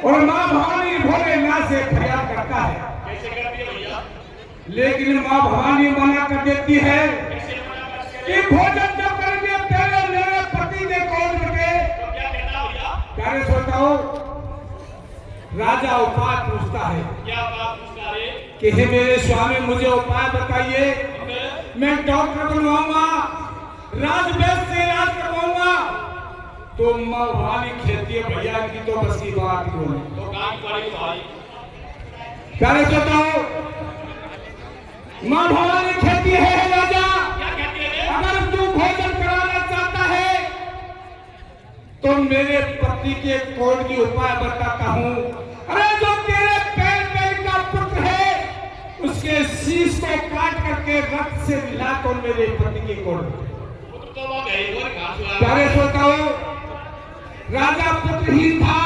और माँ भवानी भोलेनाथ से फरियाद करता है। कैसे करती है भैया? लेकिन माँ भवानी मना कर देती है कि भोजन जब करेंगे पहले मेरे पति ने कौन बटे। तो क्या कहता भैया? प्यारे श्रोताओं, राजा उपाय पूछता है। क्या बात पूछता है? कि हे मेरे स्वामी मुझे उपाय बताइए, मैं डॉक्टर बनवाऊंगा, राजवैद्य से इलाज करवाऊंगा। तो माँ भवानी कहती है भैया की तो बस की बात ही बोले तो काम करेगी भाई। प्यारे श्रोताओं, माँ भवानी कहती है राजा, क्या कहती है? अगर तू भोजन कराना चाहता है तो मेरे पति के कोड की उपाय बताता हूँ। अरे जो तेरे पैर पैर का पुत्र है उसके शीश को काट करके रक्त से मिला तो मेरे पति के कोड। पुत्र तो वो गई और घास हुआ। प्यारे श्रोताओं, राजा पुत्रहीन था,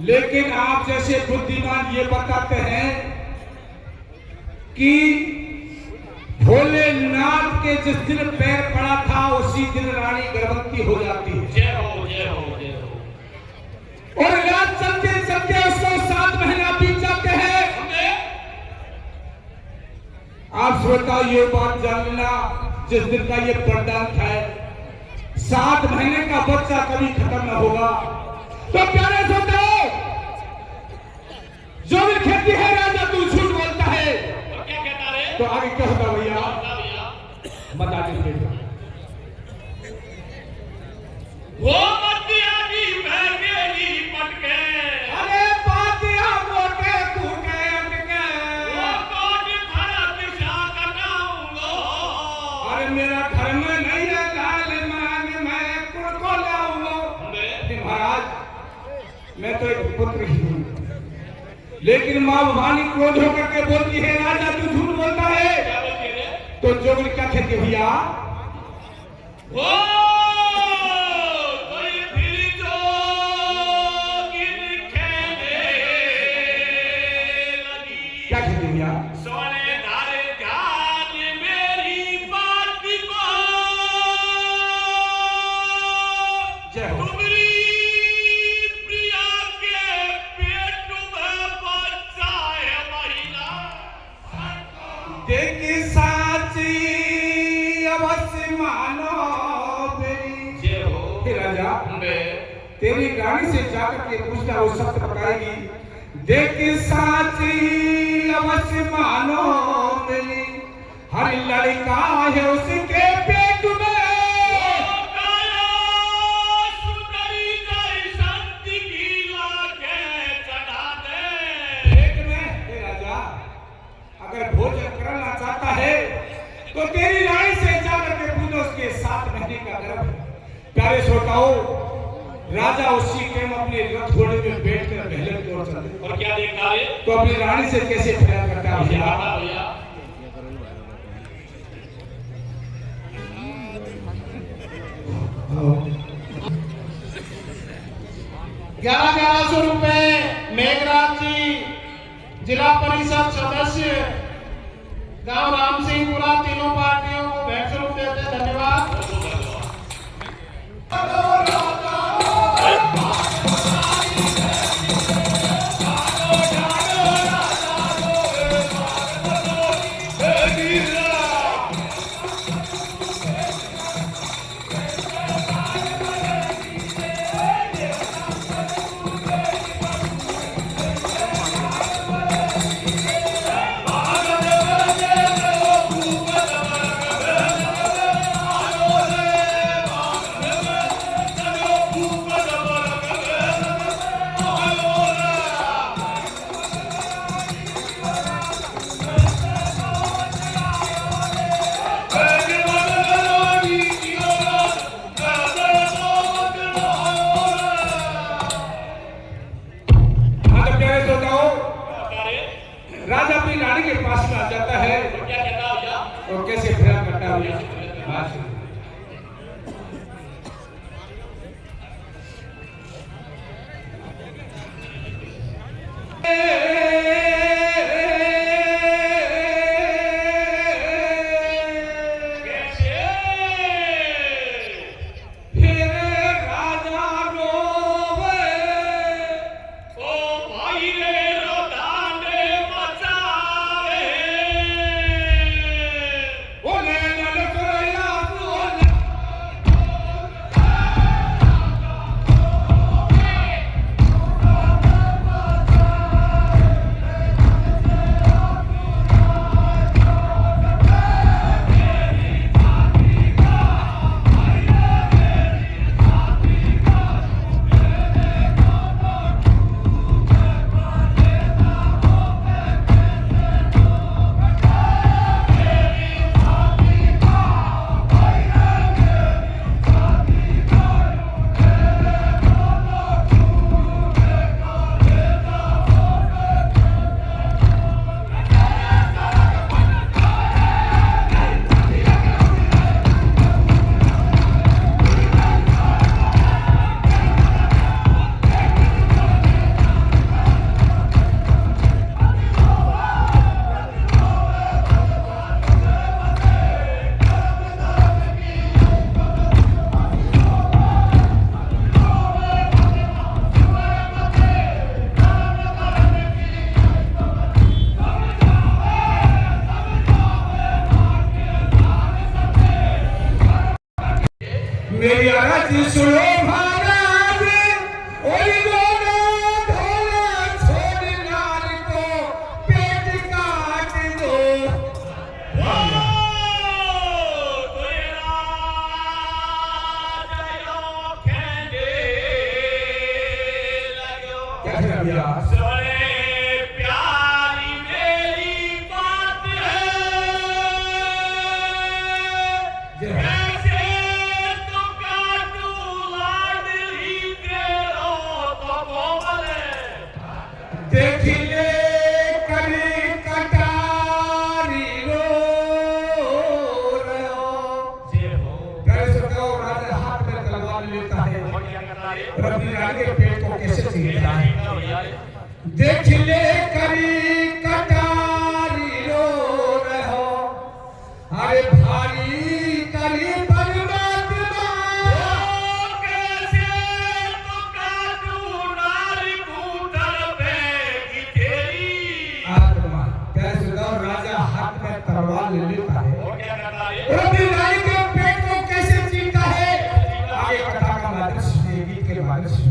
लेकिन आप जैसे बुद्धिमान ये बताते हैं कि भोलेनाथ के जिस दिन पैर पड़ा था उसी दिन रानी गर्भवती हो जाती है। जय हो जय हो जय हो। और इलाज चलते चलते उसको 7 महीना बीत जाते हैं। आप श्रोताओ ये बात जान लेना, जिस दिन का ये वरदान था 7 महीने का बच्चा कभी खत्म न होगा। तो प्यारे श्रोताओ, जो भी खेती है राजा तू झूठ बोलता है। तो क्या कहता रे? तो आगे क्या होगा भैया बता भैया। बता दीजिए। वो मतिया की बहनेरी पटके, अरे पातिया मोटे कूटे अटके, वो कोट खड़ा पिछा कटाऊंगा। अरे मेरा घर में नहीं है लाल मान, मैं कुड़ को लाऊंगा। महाराज मैं तो एक पुत्र ही हूँ, लेकिन माँ भवानी क्रोध होकर के बोलती है राजा तू झूठ बोलता है। क्या बोलती है? तो जोगनी क्या कहती भैया? वो कोई फिर जोगिन खेले लगी। क्या कहती भैया? सोने धारे ध्यान मेरी बात को, जय हो। तुम्हारी प्रिया के पेट में बच्चा है महिला। देखी साची अवश्य मानो मेरी। जय हो। हे राजा, मैं तेरी रानी से जाकर के पूछना, वो सत्य बताएगी। देखी साची अवश्य मानो मेरी, हर लड़का है उसके पेट में। पेट में हे राजा, अगर भोजन करना चाहता है तो तेरी रानी से जाकर के पूछो, उसके 7 महीने का गर्भ है। प्यारे श्रोताओं, राजा उसी टाइम अपने रथ घोड़े में बैठकर पहले की ओर चले। और क्या देखता है? तो अपनी रानी से कैसे प्यार करता है भैया? भैया 1100 रुपए मेघराज जी, जिला परिषद सदस्य गांव राम सिंहपुरा, तीनों पार्टियों को भेंट स्वरूप देते हैं। धन्यवाद। दिया। बड़े प्यारी मेरी बात है, कैसे तो काटूं लाडली तेरो तो बोले। देख ले करी कटारी रो रहो। प्यारे श्रोताओं, राजा हाथ में तलवार लेता है और अपने आगे पेट को कैसे चीरता है। देख ले करी कटारी रो रहो, अरे भारी करी परमात्मा। कैसे तो काटूं नारी कूटर पे की तेरी। आत्मा। प्यारे श्रोताओं, राजा हाथ में तलवार ले लेता है और क्या करता है? और अपनी रानी के पेट को कैसे चीरता है। आगे कथा का माध्यम से, गीत के माध्यम से।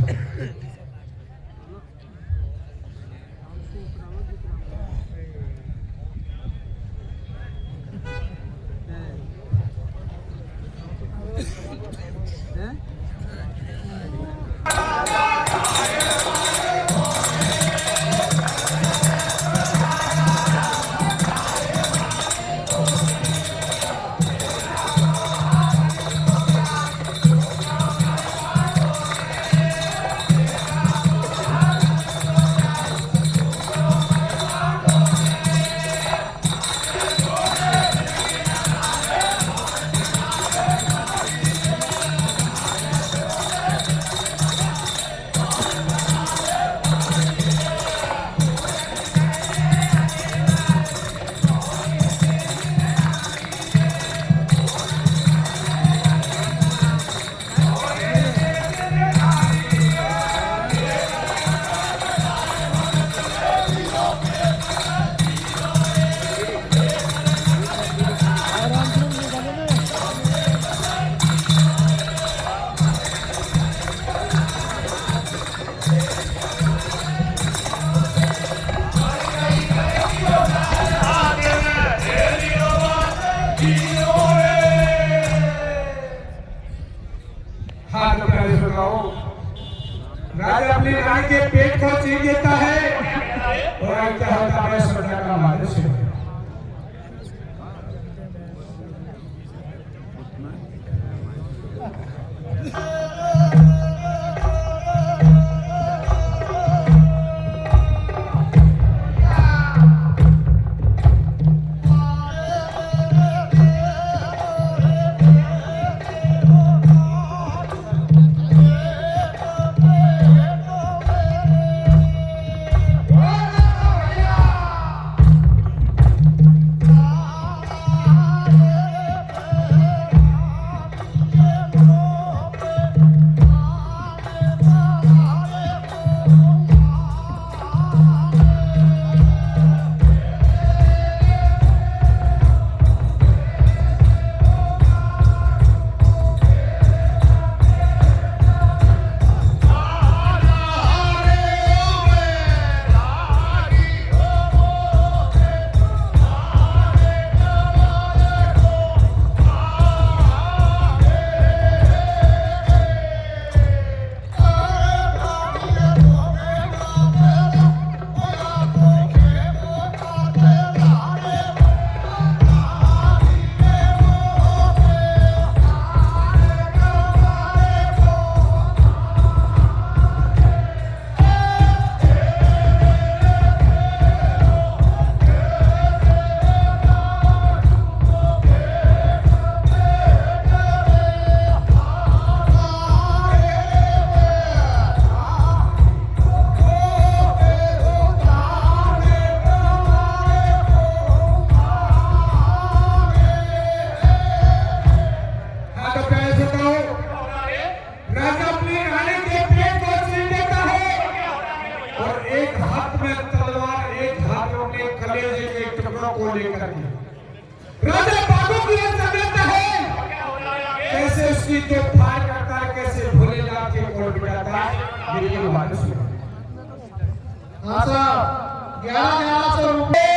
हाँ, तो प्यारे श्रोताओं, राजा अपनी रानी के पेट को चीर देता है और क्या होता है। श्रद्धा का माध्यम से को लेकर के राजा बागों की ओर चल देता है, कैसे उसकी जो फाड़ करता है, कैसे भोलेनाथ के कोल बिठाता है। ये बात सुनो। हाँ साहब, 1100 रुपए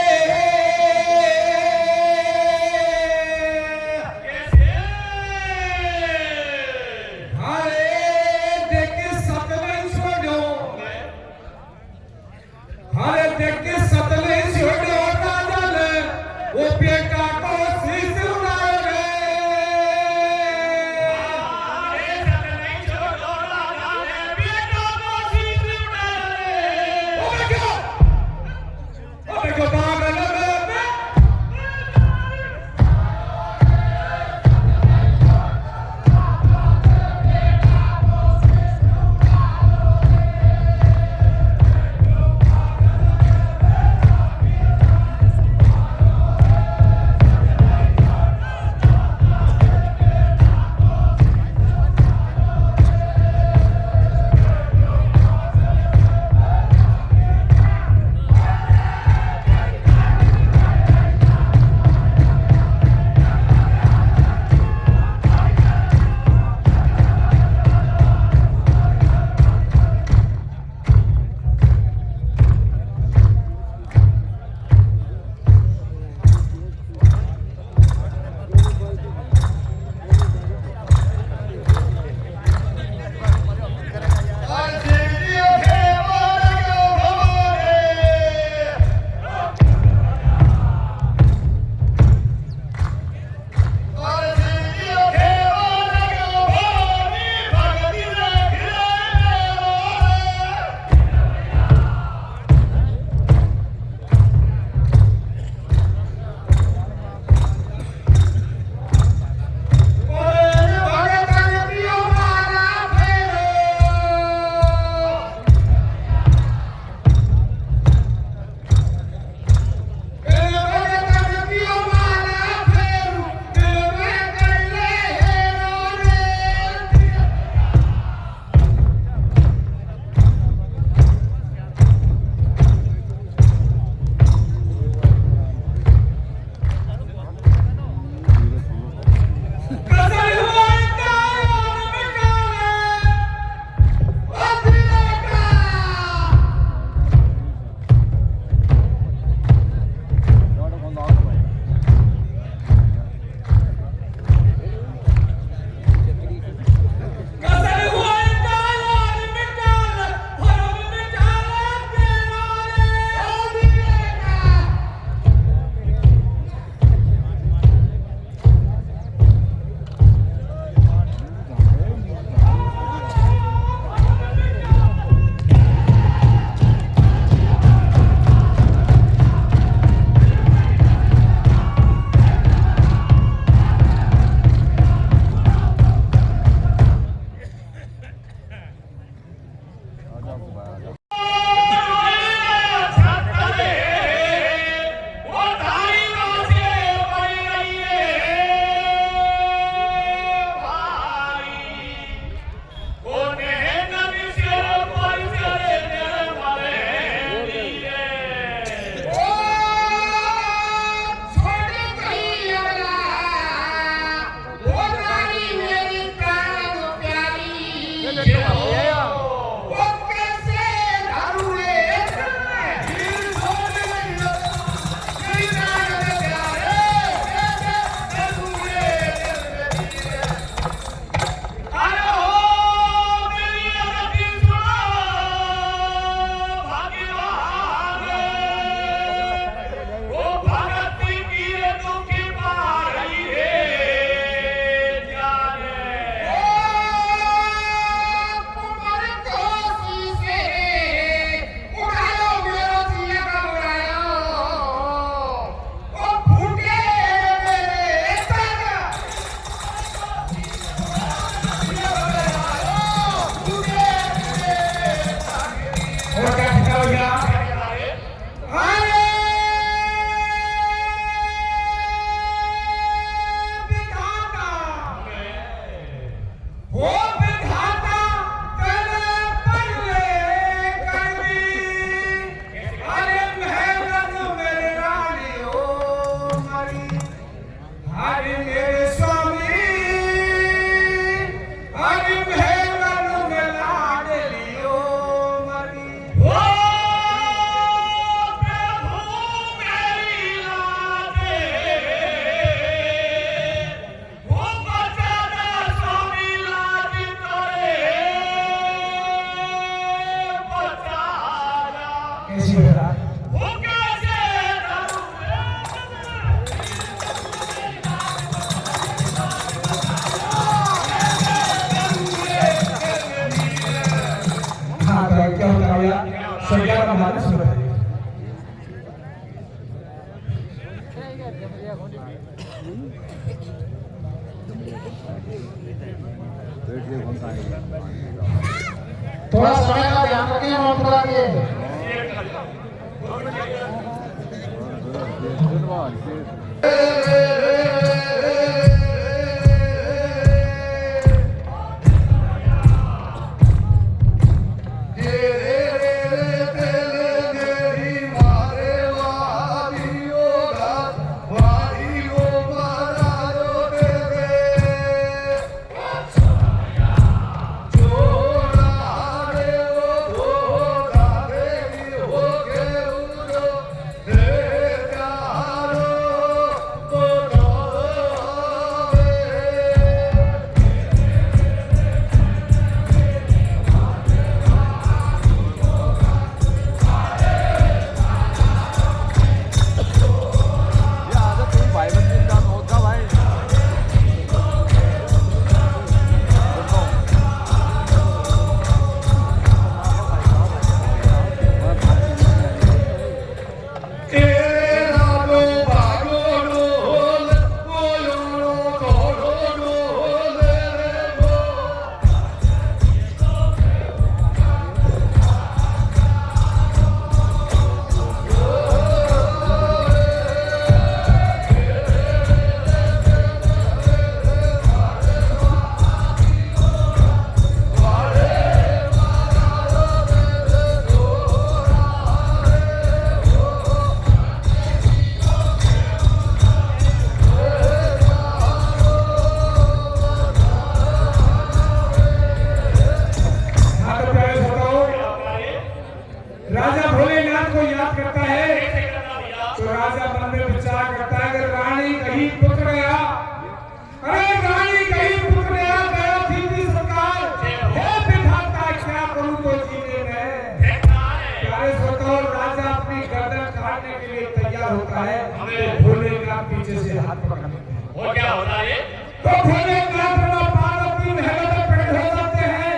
कैसी बेटा वो कैसे हाँ तो क्या होता है भैया संज्ञा का बात सुन रहे थोड़ा समय का ध्यान रखें और थोड़ा के राजा भोलेनाथ को याद करता है तो राजा मन में विचार करता है अगर रानी कहीं पुत्र गया अरे रानी कहीं पुत्र गया गया थी सरकार हे विधाता क्या करूं तो जीने में प्यारे श्रोताओं राजा अपनी गर्दन काटने के लिए तैयार होता है तो भोलेनाथ पीछे से हाथ पकड़ लेते हैं वो क्या होता है तो भोलेनाथ और पार्वती महल में प्रकट हो जाते हैं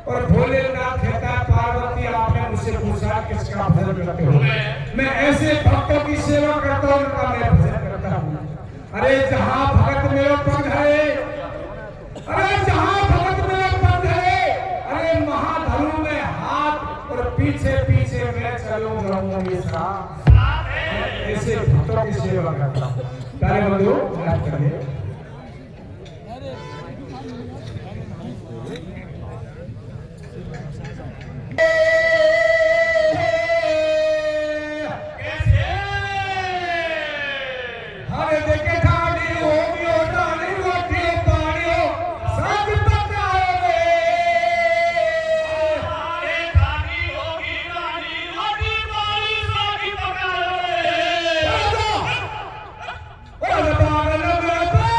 और भोलेनाथ कहता है पार्वती आपने मुझसे पूछा किसका भजन करते हो मैं ऐसे भक्तों की सेवा करता हूं उनका मैं भजन करता हूं अरे जहां भगत मेरा पद है अरे जहां भगत मेरा पद है अरे महाधनु में हाथ और पीछे पीछे मैं चलूं जाऊंगा ये साथ ऐसे भक्तों की सेवा करता हूं प्यारे बंधु याद करिए हरे देखे ठाड़ी होगी और डाली रोटी पानी सब पकाओ रे हरे खानी होगी रानी रोटी पानी सब पकाओ रे और बागल में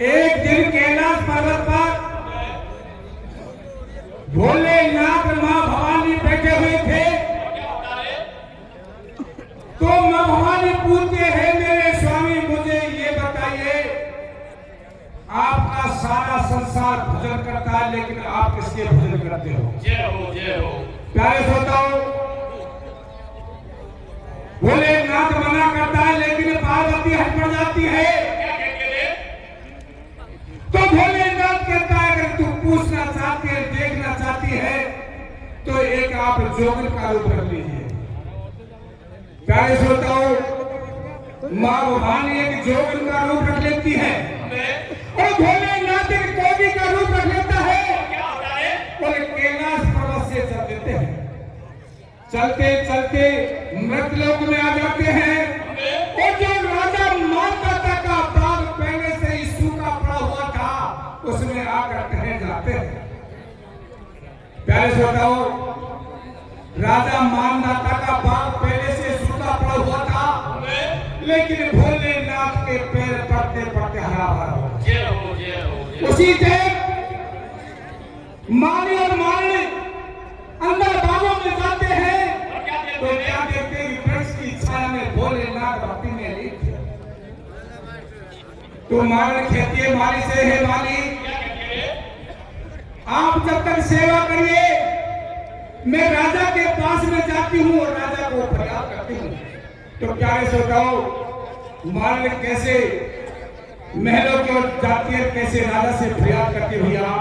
एक दिन कैलाश पर्वत पर भोलेनाथ मां भवानी बैठे हुए थे। तो मां भवानी पूछते हैं, मेरे स्वामी मुझे ये बताइए, आपका सारा संसार भजन करता है, लेकिन आप किसके भजन करते हो? जय हो, जय हो। प्यारे श्रोताओं, भोलेनाथ मना करता है, लेकिन पार्वती हट पड़ जाती है। तो भोलेनाथ कहता है, अगर तू पूछना चाहती है, देखना चाहती है, तो एक आप जोगिन का रूप रख लीजिए। प्यारे श्रोताओं, मां भवानी एक जोगिन का रूप रख लेती है और भोलेनाथ एक कोगी का रूप रख लेता है और कैलाश पर्वत से चल देते हैं। चलते चलते मृतलोक में आ जाते हैं और जो राजा मानदाता का बाग पहले से ही सूखा पड़ा हुआ था, उसमें आकर ठहर जाते हैं। प्यारे श्रोताओं, राजा मानदाता का बाग पहले से सूखा पड़ा हुआ था, लेकिन भोलेनाथ के पैर पड़ते पड़ते हरा भरा हो। उसी टाइम माली और माली अंदर बागों में जाते हैं, तो क्या देखते हैं कि वृक्ष की छाया में भोलेनाथ भक्ति में लीन थे। तो माली कहती है माली से, हे माली, आप जब तक सेवा करिए, मैं राजा के पास में जाती हूँ और राजा को फरियाद करती हूँ। तो प्यारे श्रोताओं, माली कैसे महलों की ओर जाती है, कैसे राजा से फरियाद करती भैया।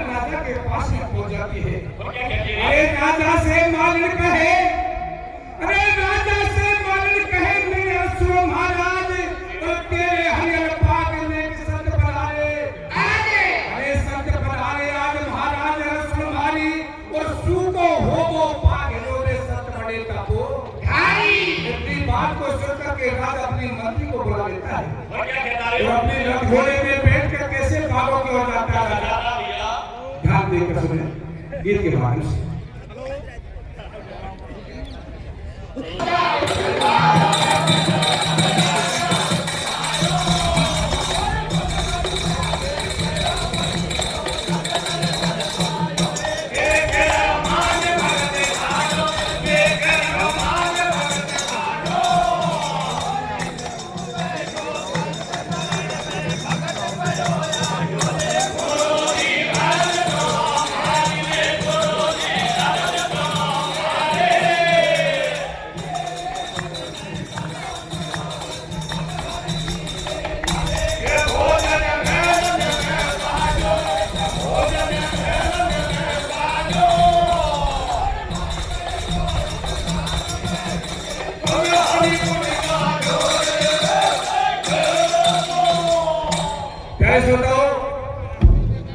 राजा के पास में पहुंच जाती है। अरे राजा से मालिन कहे, अरे राजा से मालिन कहे, मेरे असुर महाराज और तेरे हरियर पाक में संत बनाए। अरे संत बनाए आज महाराज असुर मारी और सू को हो वो पाक रे संत बड़े का को इतनी बात को सुनकर के राजा अपनी मंत्री को बुला लेता है और अपने रथ घोड़े में बैठ कर कैसे बागों की ओर जाता है। ध्यान देकर सुने गीत के माध्यम से।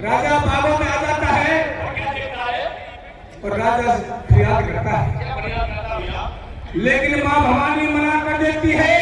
राजा बागों में आ जाता है और राजा फरियाद करता है, लेकिन मां भवानी मना कर देती है।